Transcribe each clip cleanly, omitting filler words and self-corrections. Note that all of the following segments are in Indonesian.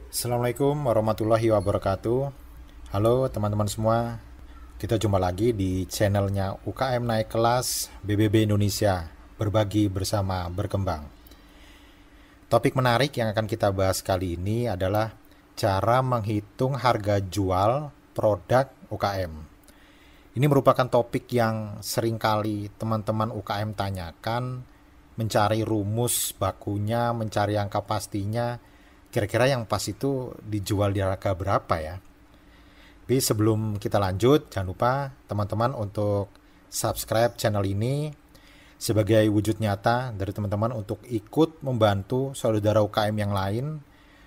Assalamualaikum warahmatullahi wabarakatuh. Halo teman-teman semua, kita jumpa lagi di channelnya UKM Naik Kelas BBB Indonesia, berbagi bersama berkembang. Topik menarik yang akan kita bahas kali ini adalah cara menghitung harga jual produk UKM. Ini merupakan topik yang seringkali teman-teman UKM tanyakan, mencari rumus bakunya, mencari angka pastinya, kira-kira yang pas itu dijual di harga berapa ya. Tapi sebelum kita lanjut, jangan lupa teman-teman untuk subscribe channel ini sebagai wujud nyata dari teman-teman untuk ikut membantu saudara UKM yang lain,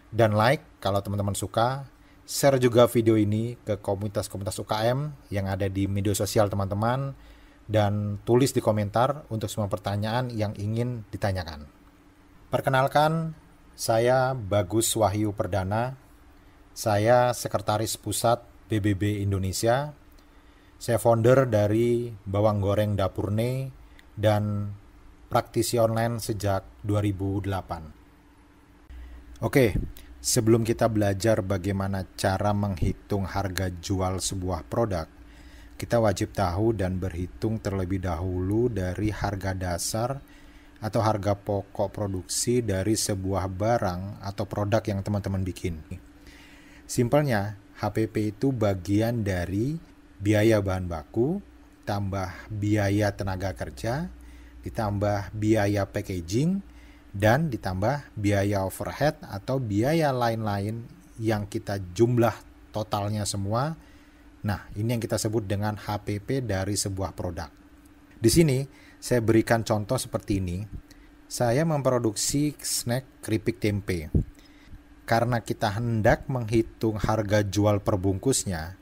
dan like kalau teman-teman suka, share juga video ini ke komunitas-komunitas UKM yang ada di media sosial teman-teman, dan tulis di komentar untuk semua pertanyaan yang ingin ditanyakan. Perkenalkan, saya Bagus Wahyu Perdana, saya Sekretaris Pusat BBB Indonesia, saya founder dari Bawang Goreng Dapurne dan praktisi online sejak 2008. Oke, sebelum kita belajar bagaimana cara menghitung harga jual sebuah produk, kita wajib tahu dan berhitung terlebih dahulu dari harga dasar atau harga pokok produksi dari sebuah barang atau produk yang teman-teman bikin. Simpelnya, HPP itu bagian dari biaya bahan baku, tambah biaya tenaga kerja, ditambah biaya packaging, dan ditambah biaya overhead atau biaya lain-lain yang kita jumlah totalnya semua. Nah, ini yang kita sebut dengan HPP dari sebuah produk. Di sini, saya berikan contoh seperti ini. Saya memproduksi snack keripik tempe. Karena kita hendak menghitung harga jual per bungkusnya,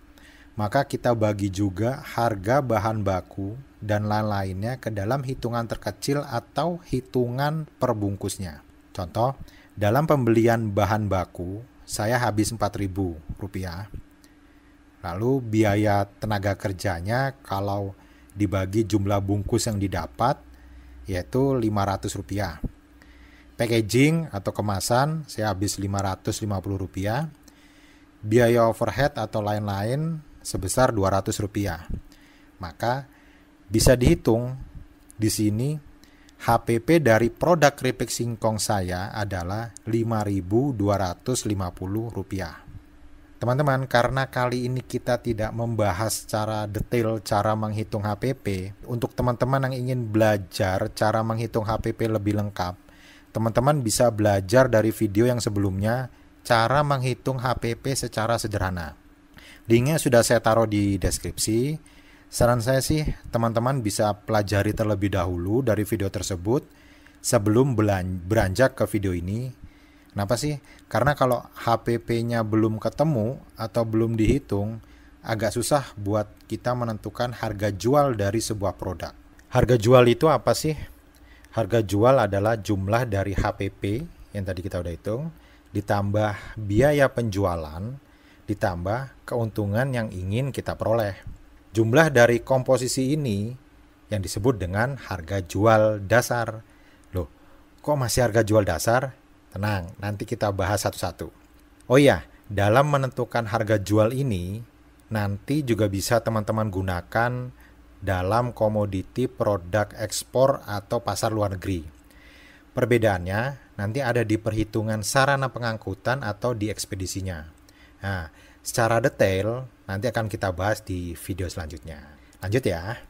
maka kita bagi juga harga bahan baku dan lain-lainnya ke dalam hitungan terkecil atau hitungan per bungkusnya. Contoh, dalam pembelian bahan baku, saya habis Rp4.000. Lalu biaya tenaga kerjanya kalau dibagi jumlah bungkus yang didapat, yaitu Rp500. Packaging atau kemasan saya habis Rp550. Biaya overhead atau lain-lain sebesar Rp200. Maka bisa dihitung di sini HPP dari produk keripik singkong saya adalah Rp5.250. Teman-teman, karena kali ini kita tidak membahas secara detail cara menghitung HPP, untuk teman-teman yang ingin belajar cara menghitung HPP lebih lengkap, teman-teman bisa belajar dari video yang sebelumnya, cara menghitung HPP secara sederhana. Linknya sudah saya taruh di deskripsi. Saran saya sih, teman-teman bisa pelajari terlebih dahulu dari video tersebut sebelum beranjak ke video ini. Kenapa sih? Karena kalau HPP-nya belum ketemu atau belum dihitung, agak susah buat kita menentukan harga jual dari sebuah produk. Harga jual itu apa sih? Harga jual adalah jumlah dari HPP yang tadi kita udah hitung, ditambah biaya penjualan, ditambah keuntungan yang ingin kita peroleh. Jumlah dari komposisi ini yang disebut dengan harga jual dasar. Loh, kok masih harga jual dasar? Tenang, nanti kita bahas satu-satu. Oh iya, dalam menentukan harga jual ini, nanti juga bisa teman-teman gunakan dalam komoditi produk ekspor atau pasar luar negeri. Perbedaannya nanti ada di perhitungan sarana pengangkutan atau di ekspedisinya. Nah, secara detail nanti akan kita bahas di video selanjutnya. Lanjut ya.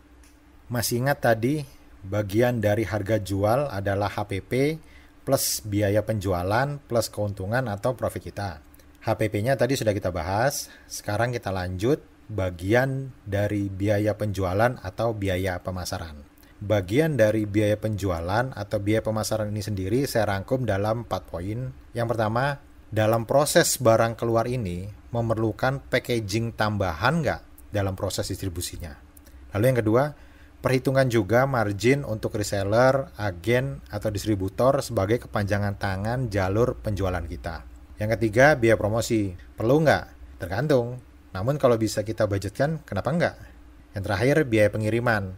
Masih ingat tadi bagian dari harga jual adalah HPP plus biaya penjualan plus keuntungan atau profit kita. HPP-nya tadi sudah kita bahas. Sekarang kita lanjut bagian dari biaya penjualan atau biaya pemasaran. Bagian dari biaya penjualan atau biaya pemasaran ini sendiri saya rangkum dalam 4 poin. Yang pertama, dalam proses barang keluar ini memerlukan packaging tambahan nggak dalam proses distribusinya. Lalu yang kedua, perhitungan juga margin untuk reseller, agen, atau distributor sebagai kepanjangan tangan jalur penjualan kita. Yang ketiga, biaya promosi. Perlu nggak? Tergantung. Namun kalau bisa kita budgetkan, kenapa nggak? Yang terakhir, biaya pengiriman.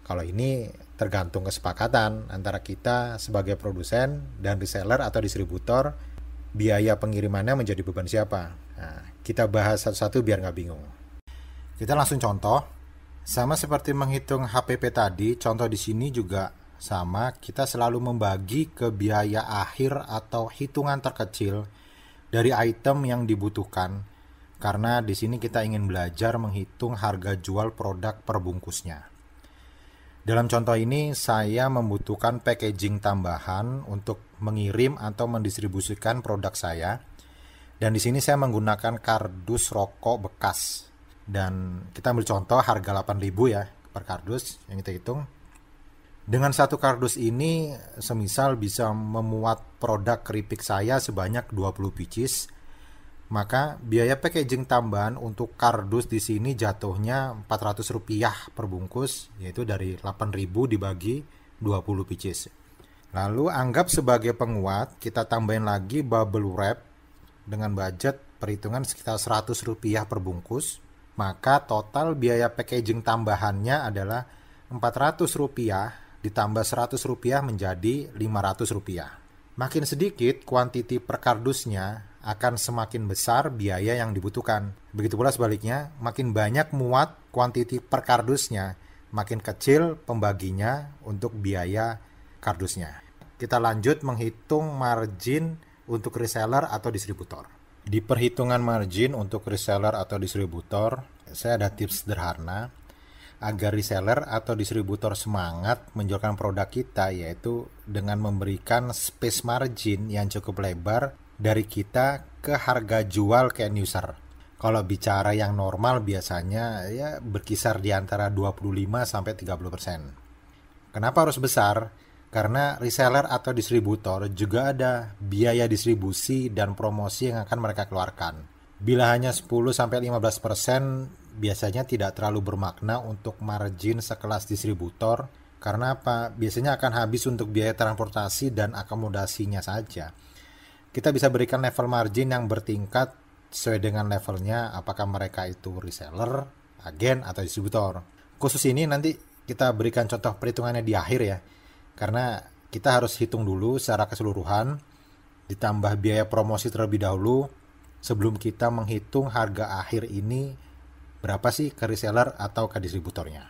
Kalau ini tergantung kesepakatan antara kita sebagai produsen dan reseller atau distributor biaya pengirimannya menjadi beban siapa. Nah, kita bahas satu-satu biar nggak bingung. Kita langsung contoh. Sama seperti menghitung HPP tadi, contoh di sini juga sama. Kita selalu membagi ke biaya akhir atau hitungan terkecil dari item yang dibutuhkan. Karena di sini kita ingin belajar menghitung harga jual produk per bungkusnya. Dalam contoh ini saya membutuhkan packaging tambahan untuk mengirim atau mendistribusikan produk saya. Dan di sini saya menggunakan kardus rokok bekas. Dan kita ambil contoh harga 8.000 ya per kardus yang kita hitung. Dengan satu kardus ini semisal bisa memuat produk keripik saya sebanyak 20 pieces, maka biaya packaging tambahan untuk kardus di sini jatuhnya Rp400 per bungkus, yaitu dari 8.000 dibagi 20 pieces. Lalu anggap sebagai penguat, kita tambahin lagi bubble wrap dengan budget perhitungan sekitar Rp100 per bungkus. Maka total biaya packaging tambahannya adalah Rp400 ditambah Rp100 menjadi Rp500. Makin sedikit kuantiti per kardusnya akan semakin besar biaya yang dibutuhkan. Begitu pula sebaliknya, makin banyak muat kuantiti per kardusnya, makin kecil pembaginya untuk biaya kardusnya. Kita lanjut menghitung margin untuk reseller atau distributor. Di perhitungan margin untuk reseller atau distributor, saya ada tips sederhana agar reseller atau distributor semangat menjualkan produk kita, yaitu dengan memberikan space margin yang cukup lebar dari kita ke harga jual ke end user. Kalau bicara yang normal biasanya ya berkisar di antara 25-30%. Kenapa harus besar? Karena reseller atau distributor juga ada biaya distribusi dan promosi yang akan mereka keluarkan. Bila hanya 10-15% biasanya tidak terlalu bermakna untuk margin sekelas distributor. Karena apa? Biasanya akan habis untuk biaya transportasi dan akomodasinya saja. Kita bisa berikan level margin yang bertingkat sesuai dengan levelnya, apakah mereka itu reseller, agen, atau distributor. Khusus ini nanti kita berikan contoh perhitungannya di akhir ya. Karena kita harus hitung dulu secara keseluruhan, ditambah biaya promosi terlebih dahulu, sebelum kita menghitung harga akhir ini berapa sih ke reseller atau ke distributornya.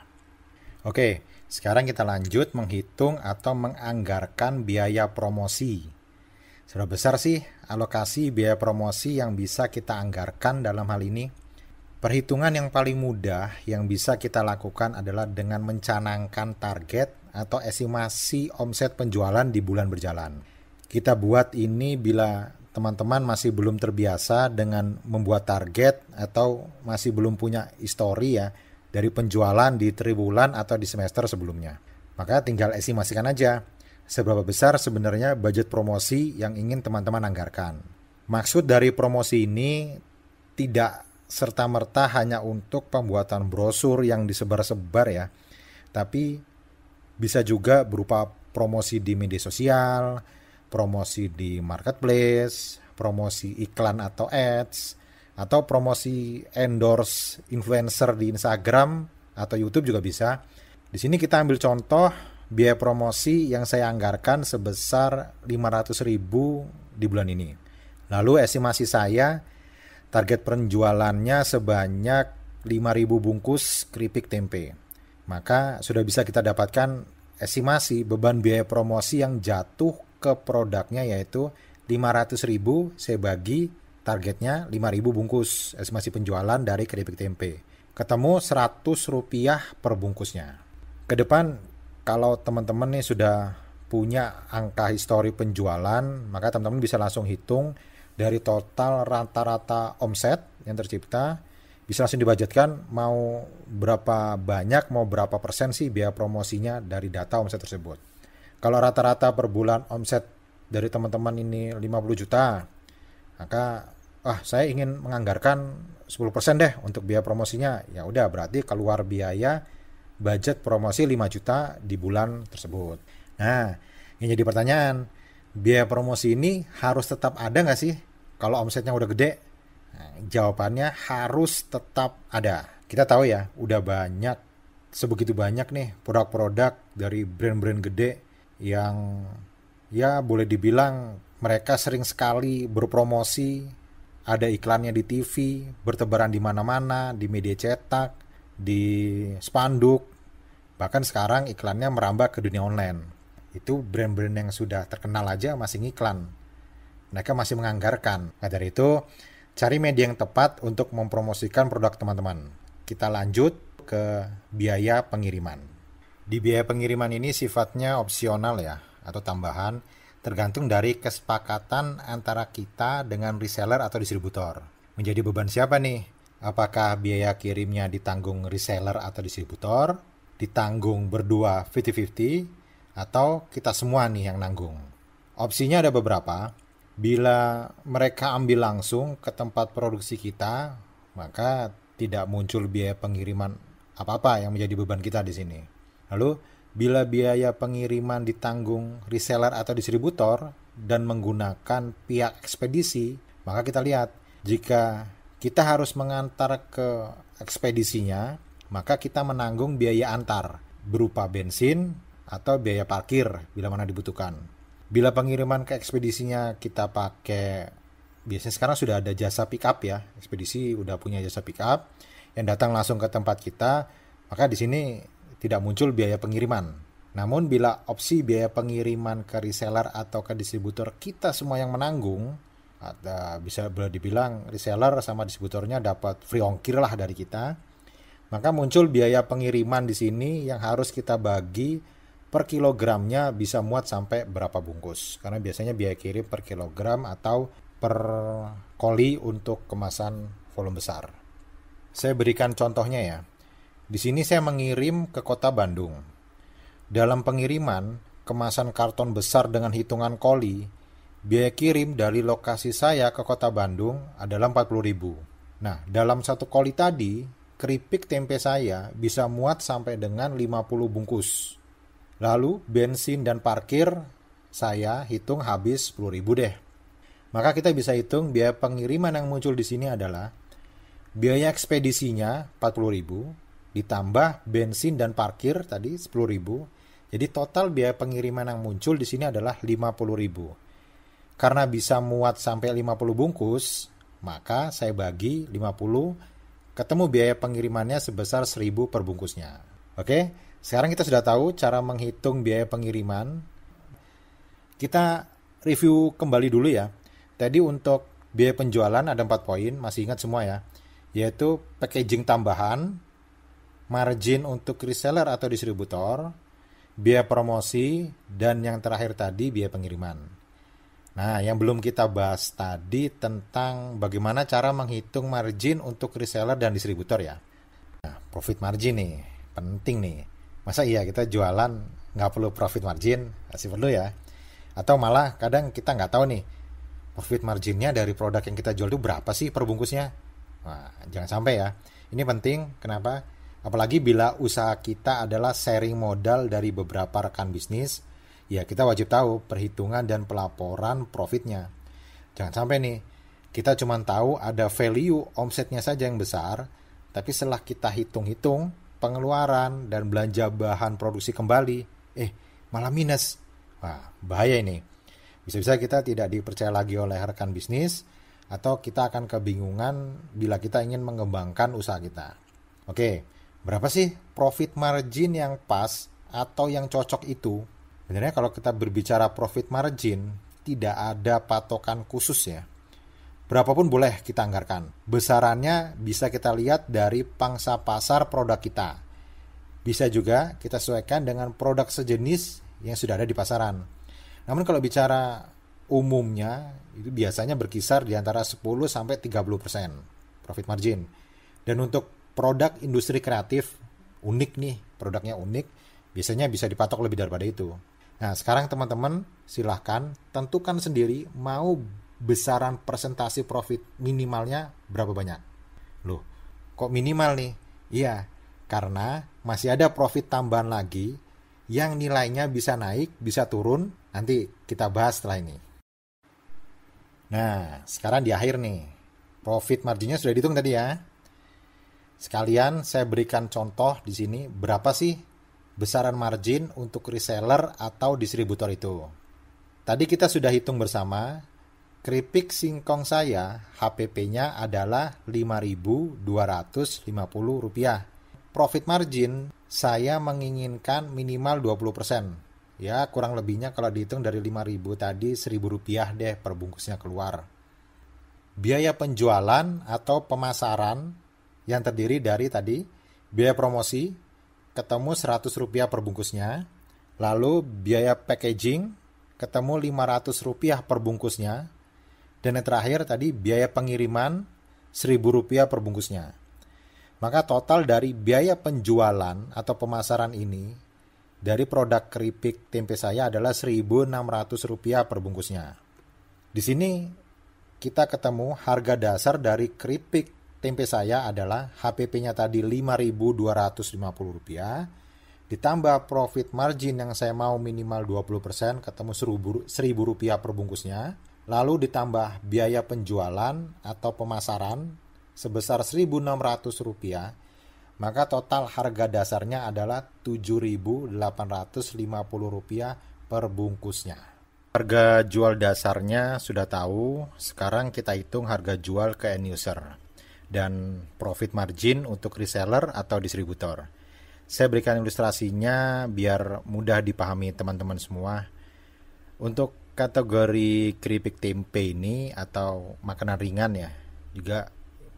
Oke, sekarang kita lanjut menghitung atau menganggarkan biaya promosi. Seberapa besar sih alokasi biaya promosi yang bisa kita anggarkan dalam hal ini? Perhitungan yang paling mudah yang bisa kita lakukan adalah dengan mencanangkan target atau estimasi omset penjualan di bulan berjalan. Kita buat ini bila teman-teman masih belum terbiasa dengan membuat target atau masih belum punya histori ya dari penjualan di triwulan atau di semester sebelumnya. Maka tinggal estimasikan aja seberapa besar sebenarnya budget promosi yang ingin teman-teman anggarkan. Maksud dari promosi ini tidak serta-merta hanya untuk pembuatan brosur yang disebar-sebar ya, tapi bisa juga berupa promosi di media sosial, promosi di marketplace, promosi iklan atau ads, atau promosi endorse influencer di Instagram atau YouTube juga bisa. Di sini kita ambil contoh biaya promosi yang saya anggarkan sebesar 500.000 di bulan ini. Lalu estimasi saya target penjualannya sebanyak 5.000 bungkus keripik tempe. Maka sudah bisa kita dapatkan estimasi beban biaya promosi yang jatuh ke produknya, yaitu 500.000 saya bagi targetnya 5.000 bungkus estimasi penjualan dari keripik tempe. Ketemu Rp100 per bungkusnya. Ke depan kalau teman-teman nih sudah punya angka histori penjualan, maka teman-teman bisa langsung hitung dari total rata-rata omset yang tercipta, bisa langsung dibudgetkan mau berapa banyak, mau berapa persen sih biaya promosinya dari data omset tersebut. Kalau rata-rata per bulan omset dari teman-teman ini 50 juta, maka saya ingin menganggarkan 10% deh untuk biaya promosinya. Ya udah, berarti keluar biaya budget promosi 5 juta di bulan tersebut. Nah, yang jadi pertanyaan, biaya promosi ini harus tetap ada nggak sih kalau omsetnya udah gede? Nah, jawabannya harus tetap ada. Kita tahu ya, udah banyak, sebegitu banyak nih produk-produk dari brand-brand gede yang ya boleh dibilang Mereka sering sekali berpromosi, ada iklannya di TV, bertebaran di mana-mana, di media cetak, di spanduk, bahkan sekarang iklannya merambah ke dunia online. Itu brand-brand yang sudah terkenal aja masih ngiklan. Mereka masih menganggarkan. Nah, dari itu, cari media yang tepat untuk mempromosikan produk teman-teman. Kita lanjut ke biaya pengiriman. Di biaya pengiriman ini sifatnya opsional ya, atau tambahan, tergantung dari kesepakatan antara kita dengan reseller atau distributor. Menjadi beban siapa nih? Apakah biaya kirimnya ditanggung reseller atau distributor, ditanggung berdua 50-50, atau kita semua nih yang nanggung? Opsinya ada beberapa. Bila mereka ambil langsung ke tempat produksi kita, maka tidak muncul biaya pengiriman apa-apa yang menjadi beban kita di sini. Lalu, bila biaya pengiriman ditanggung reseller atau distributor dan menggunakan pihak ekspedisi, maka kita lihat, jika kita harus mengantar ke ekspedisinya, maka kita menanggung biaya antar, berupa bensin atau biaya parkir bila mana dibutuhkan. Bila pengiriman ke ekspedisinya kita pakai, biasanya sekarang sudah ada jasa pick up ya, ekspedisi udah punya jasa pick up, yang datang langsung ke tempat kita, maka di sini tidak muncul biaya pengiriman. Namun bila opsi biaya pengiriman ke reseller atau ke distributor kita semua yang menanggung, bisa boleh dibilang reseller sama distributornya dapat free ongkir lah dari kita, maka muncul biaya pengiriman di sini yang harus kita bagi per kilogramnya bisa muat sampai berapa bungkus. Karena biasanya biaya kirim per kilogram atau per koli untuk kemasan volume besar. Saya berikan contohnya ya. Di sini saya mengirim ke kota Bandung. Dalam pengiriman, kemasan karton besar dengan hitungan koli, biaya kirim dari lokasi saya ke kota Bandung adalah 40.000. Nah, dalam satu koli tadi, keripik tempe saya bisa muat sampai dengan 50 bungkus. Lalu, bensin dan parkir saya hitung habis 10.000 deh. Maka kita bisa hitung biaya pengiriman yang muncul di sini adalah biaya ekspedisinya 40.000, ditambah bensin dan parkir tadi 10.000. Jadi total biaya pengiriman yang muncul di sini adalah 50.000. Karena bisa muat sampai 50 bungkus, maka saya bagi 50, ketemu biaya pengirimannya sebesar 1.000 per bungkusnya. Oke, sekarang kita sudah tahu cara menghitung biaya pengiriman. Kita review kembali dulu ya. Tadi untuk biaya penjualan ada 4 poin, masih ingat semua ya. Yaitu packaging tambahan, margin untuk reseller atau distributor, biaya promosi, dan yang terakhir tadi biaya pengiriman. Nah, yang belum kita bahas tadi tentang bagaimana cara menghitung margin untuk reseller dan distributor ya. Nah, profit margin nih, penting nih. Masa iya kita jualan nggak perlu profit margin? Masih perlu ya. Atau malah kadang kita nggak tahu nih, profit marginnya dari produk yang kita jual itu berapa sih per bungkusnya? Nah, jangan sampai ya. Ini penting, kenapa? Apalagi bila usaha kita adalah sharing modal dari beberapa rekan bisnis, ya kita wajib tahu perhitungan dan pelaporan profitnya. Jangan sampai nih, kita cuma tahu ada value omsetnya saja yang besar, tapi setelah kita hitung-hitung pengeluaran dan belanja bahan produksi kembali, malah minus. Wah, bahaya ini. Bisa-bisa kita tidak dipercaya lagi oleh rekan bisnis, atau kita akan kebingungan bila kita ingin mengembangkan usaha kita. Oke, berapa sih profit margin yang pas atau yang cocok itu? Sebenarnya kalau kita berbicara profit margin, tidak ada patokan khusus ya. Berapapun boleh kita anggarkan. Besarannya bisa kita lihat dari pangsa pasar produk kita. Bisa juga kita sesuaikan dengan produk sejenis yang sudah ada di pasaran. Namun kalau bicara umumnya, itu biasanya berkisar di antara 10-30% profit margin. Dan untuk produk industri kreatif unik nih, produknya unik, biasanya bisa dipatok lebih daripada itu. Nah, sekarang teman-teman silahkan tentukan sendiri mau besaran presentasi profit minimalnya berapa banyak. Loh, kok minimal nih? Iya, karena masih ada profit tambahan lagi yang nilainya bisa naik, bisa turun. Nanti kita bahas setelah ini. Nah, sekarang di akhir nih. Profit marginnya sudah dihitung tadi ya. Sekalian saya berikan contoh di sini berapa sih besaran margin untuk reseller atau distributor itu. Tadi kita sudah hitung bersama, keripik singkong saya HPP-nya adalah Rp5.250. Profit margin saya menginginkan minimal 20%. Ya, kurang lebihnya kalau dihitung dari 5.000 tadi Rp1.000 deh per bungkusnya keluar. Biaya penjualan atau pemasaran yang terdiri dari tadi biaya promosi ketemu Rp100 per bungkusnya, lalu biaya packaging ketemu Rp500 per bungkusnya, dan yang terakhir tadi biaya pengiriman Rp1.000 per bungkusnya. Maka total dari biaya penjualan atau pemasaran ini dari produk keripik tempe saya adalah Rp1.600 per bungkusnya. Di sini kita ketemu harga dasar dari keripik tempe saya adalah HPP-nya tadi Rp5.250, ditambah profit margin yang saya mau minimal 20%, ketemu Rp1.000 per bungkusnya, lalu ditambah biaya penjualan atau pemasaran sebesar Rp1.600, maka total harga dasarnya adalah Rp7.850 per bungkusnya. Harga jual dasarnya sudah tahu, sekarang kita hitung harga jual ke end user dan profit margin untuk reseller atau distributor. Saya berikan ilustrasinya biar mudah dipahami teman-teman semua. Untuk kategori keripik tempe ini atau makanan ringan ya, juga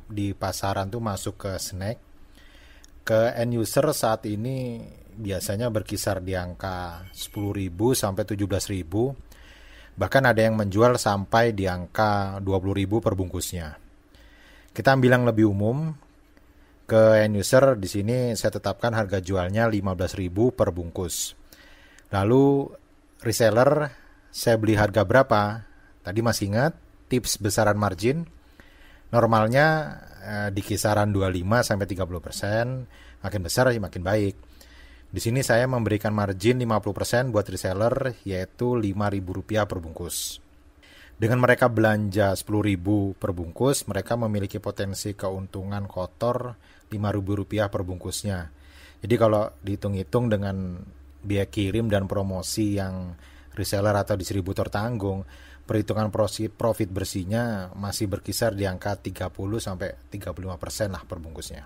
di pasaran tuh masuk ke snack. Ke end user saat ini biasanya berkisar di angka 10.000 sampai 17.000. Bahkan ada yang menjual sampai di angka 20.000 per bungkusnya. Kita ambil yang lebih umum. Ke end user di sini saya tetapkan harga jualnya 15.000 per bungkus. Lalu reseller saya beli harga berapa? Tadi masih ingat tips besaran margin. Normalnya di kisaran 25 sampai 30%, makin besar makin baik. Di sini saya memberikan margin 50% buat reseller, yaitu Rp5.000 per bungkus. Dengan mereka belanja Rp10.000 per bungkus, mereka memiliki potensi keuntungan kotor Rp5.000 per bungkusnya. Jadi kalau dihitung-hitung dengan biaya kirim dan promosi yang reseller atau distributor tanggung, perhitungan profit bersihnya masih berkisar di angka 30-35% lah per bungkusnya.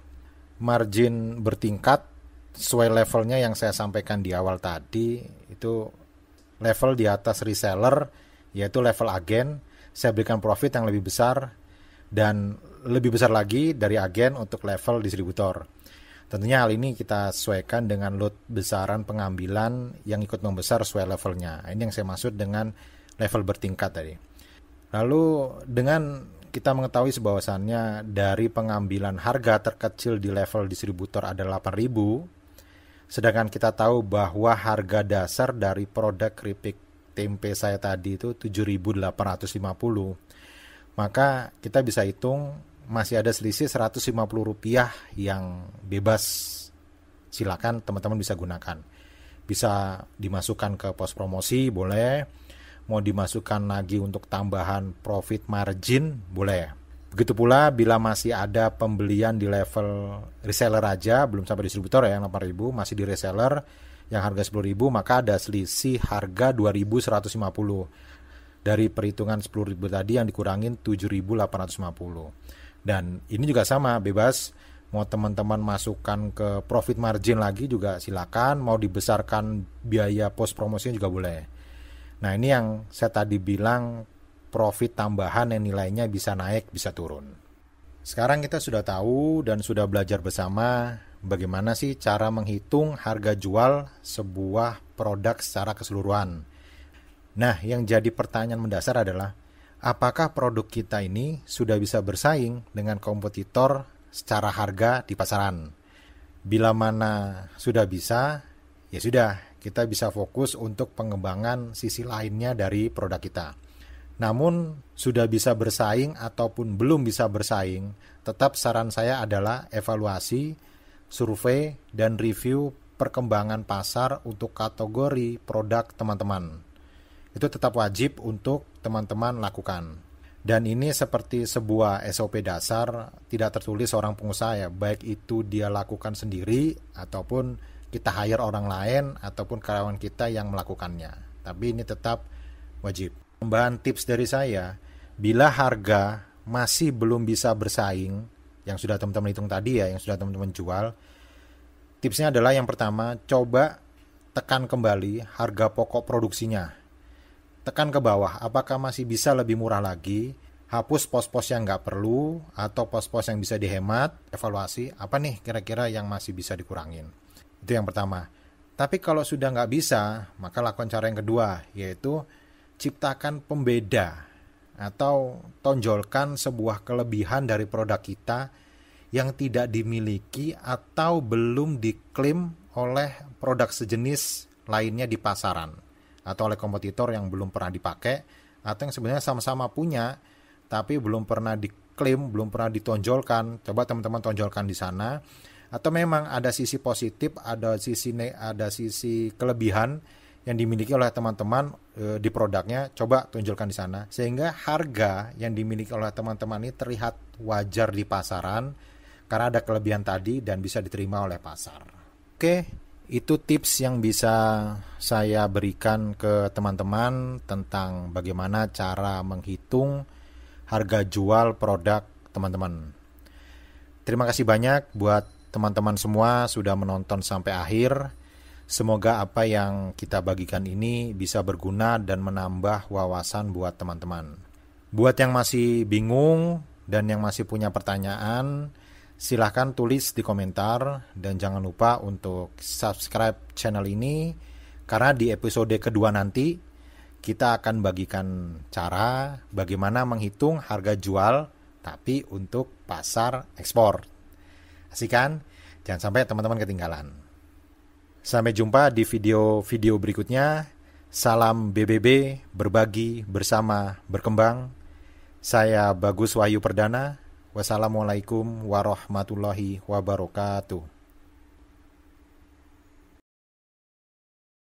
Margin bertingkat sesuai levelnya yang saya sampaikan di awal tadi, itu level di atas reseller, yaitu level agen, saya berikan profit yang lebih besar, dan lebih besar lagi dari agen untuk level distributor. Tentunya hal ini kita sesuaikan dengan lot besaran pengambilan yang ikut membesar sesuai levelnya. Ini yang saya maksud dengan level bertingkat tadi. Lalu dengan kita mengetahui bahwasannya dari pengambilan harga terkecil di level distributor ada 8.000, sedangkan kita tahu bahwa harga dasar dari produk keripik tempe saya tadi itu 7.850, maka kita bisa hitung masih ada selisih Rp150 yang bebas. Silakan teman-teman bisa gunakan. Bisa dimasukkan ke pos promosi, boleh. Mau dimasukkan lagi untuk tambahan profit margin, boleh. Begitu pula bila masih ada pembelian di level reseller aja, belum sampai distributor ya, yang 8.000, masih di reseller yang harga 10.000, maka ada selisih harga 2.150. Dari perhitungan 10.000 tadi yang dikurangin 7.850. Dan ini juga sama, bebas. Mau teman-teman masukkan ke profit margin lagi juga silakan. Mau dibesarkan biaya post promosinya juga boleh. Nah, ini yang saya tadi bilang profit tambahan yang nilainya bisa naik, bisa turun. Sekarang kita sudah tahu dan sudah belajar bersama bagaimana sih cara menghitung harga jual sebuah produk secara keseluruhan. Nah, yang jadi pertanyaan mendasar adalah apakah produk kita ini sudah bisa bersaing dengan kompetitor secara harga di pasaran? Bila mana sudah bisa, ya sudah, kita bisa fokus untuk pengembangan sisi lainnya dari produk kita. Namun, sudah bisa bersaing ataupun belum bisa bersaing, tetap saran saya adalah evaluasi, survei, dan review perkembangan pasar untuk kategori produk teman-teman. Itu tetap wajib untuk teman-teman lakukan. Dan ini seperti sebuah SOP dasar, tidak tertulis seorang pengusaha ya, baik itu dia lakukan sendiri ataupun kita hire orang lain ataupun karyawan kita yang melakukannya. Tapi ini tetap wajib. Tambahan tips dari saya, bila harga masih belum bisa bersaing, yang sudah teman-teman hitung tadi ya, yang sudah teman-teman jual, tipsnya adalah yang pertama, coba tekan kembali harga pokok produksinya. Tekan ke bawah, apakah masih bisa lebih murah lagi, hapus pos-pos yang nggak perlu, atau pos-pos yang bisa dihemat, evaluasi, apa nih kira-kira yang masih bisa dikurangin. Itu yang pertama. Tapi kalau sudah nggak bisa, maka lakukan cara yang kedua, yaitu ciptakan pembeda atau tonjolkan sebuah kelebihan dari produk kita yang tidak dimiliki atau belum diklaim oleh produk sejenis lainnya di pasaran atau oleh kompetitor yang belum pernah dipakai atau yang sebenarnya sama-sama punya tapi belum pernah diklaim, belum pernah ditonjolkan. Coba teman-teman tonjolkan di sana. Atau memang ada sisi positif, ada sisi kelebihan yang dimiliki oleh teman-teman di produknya, coba tunjukkan di sana sehingga harga yang dimiliki oleh teman-teman ini terlihat wajar di pasaran karena ada kelebihan tadi dan bisa diterima oleh pasar. Oke, itu tips yang bisa saya berikan ke teman-teman tentang bagaimana cara menghitung harga jual produk teman-teman. Terima kasih banyak buat teman-teman semua sudah menonton sampai akhir. Semoga apa yang kita bagikan ini bisa berguna dan menambah wawasan buat teman-teman. Buat yang masih bingung dan yang masih punya pertanyaan, silahkan tulis di komentar dan jangan lupa untuk subscribe channel ini karena di episode kedua nanti kita akan bagikan cara bagaimana menghitung harga jual tapi untuk pasar ekspor. Asik kan? Jangan sampai teman-teman ketinggalan. Sampai jumpa di video-video berikutnya. Salam BBB, berbagi, bersama, berkembang. Saya Bagus Wahyu Perdana. Wassalamualaikum warahmatullahi wabarakatuh.